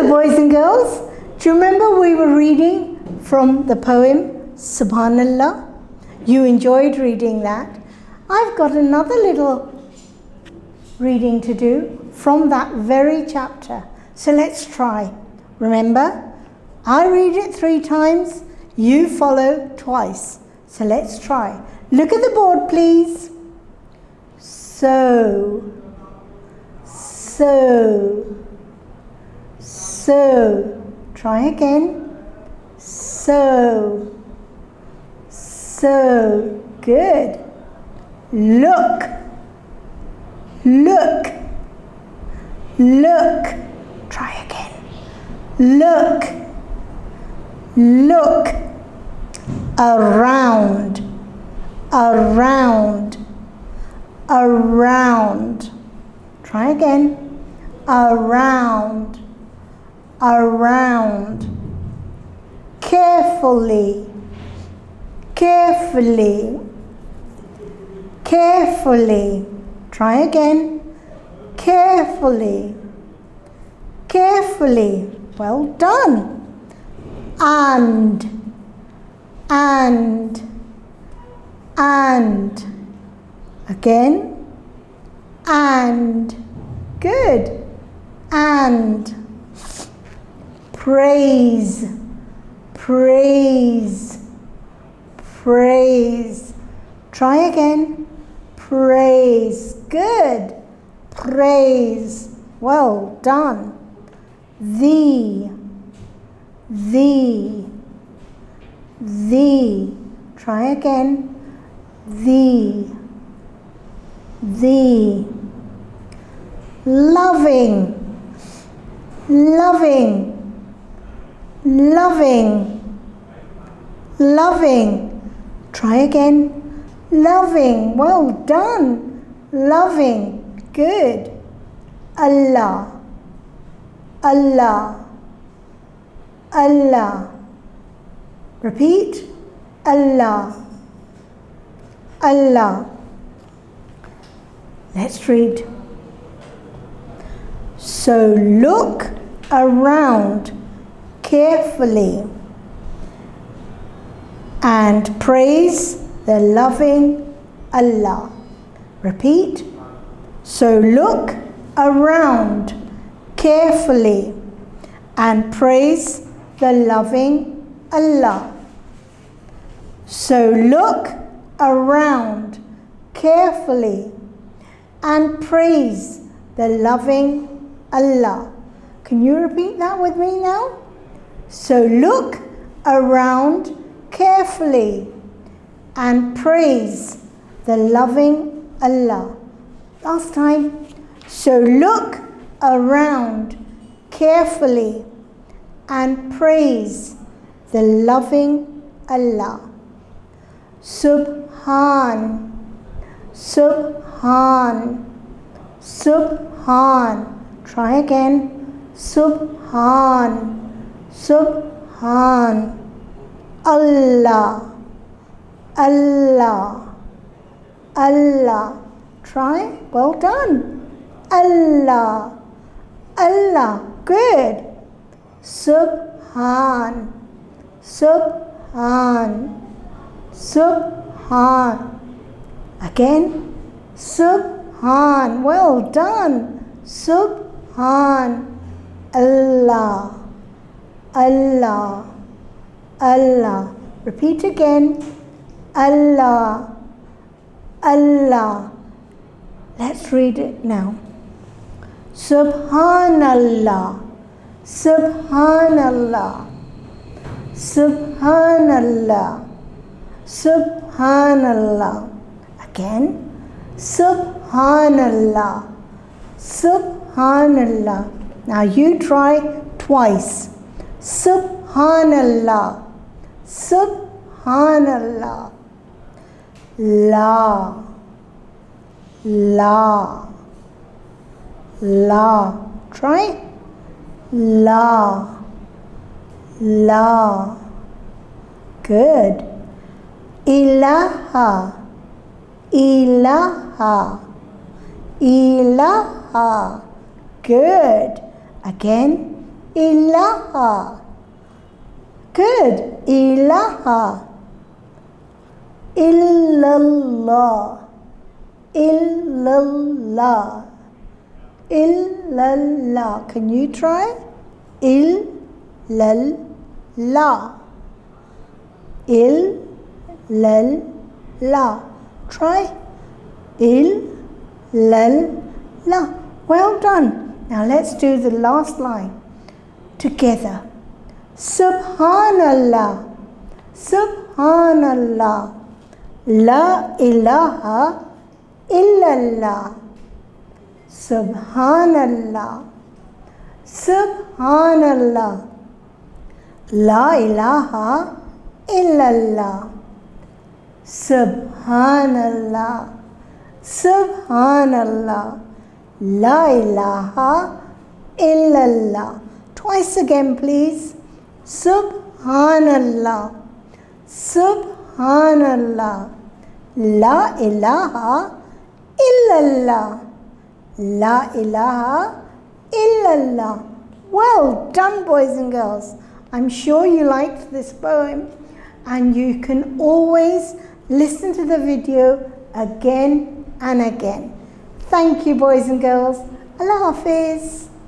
boys and girls. Do you remember we were reading from the poem SubhanAllah? You enjoyed reading that. I've got another little reading to do from that very chapter. So let's try. Remember, I read it 3 times, you follow twice. So let's try. Look at the board, please. So. Try again. So. Good. Look. Try again. Look. Around. Try again. Around. Carefully. Try again. Carefully. Well done. And again. And good. And praise. Try again. Praise. Good. Praise. Well done. The. Try again. The. Loving. Try again. Loving. Well done. Loving. Good. Allah. Repeat. Allah. Let's read. So look around carefully and praise the loving Allah. Repeat. So look around carefully and praise the loving Allah. So look around carefully and praise the loving Allah. Can you repeat that with me now? So look around carefully and praise the loving Allah. Last time. So look around carefully and praise the loving Allah. Subhan. Try again. Subhan. Allah. Try. Well done. Allah. Good. Subhan. Again. Subhan. Well done. Subhan. Allah. Repeat again. Allah. Let's read it now. SubhanAllah. Again. Subhanallah. Now you try twice. Subhanallah. La. Try. La. Good. Ilaha. Good. Again. ilaha. Good. Ilaha. Illallah. Illallah. Illallah. Can you try? Illallah. Illallah. Try. Illallah. Well done. Now let's do the last line together. SubhanAllah. SubhanAllah. La ilaha illallah. SubhanAllah. SubhanAllah. La ilaha illallah. Subhanallah. Subhanallah. La ilaha illallah. Twice again, please. Subhanallah. Subhanallah. La ilaha illallah. La ilaha illallah. Well done, boys and girls. I'm sure you liked this poem, and you can always listen to the video again and again. Thank you, boys and girls. Allah Hafiz.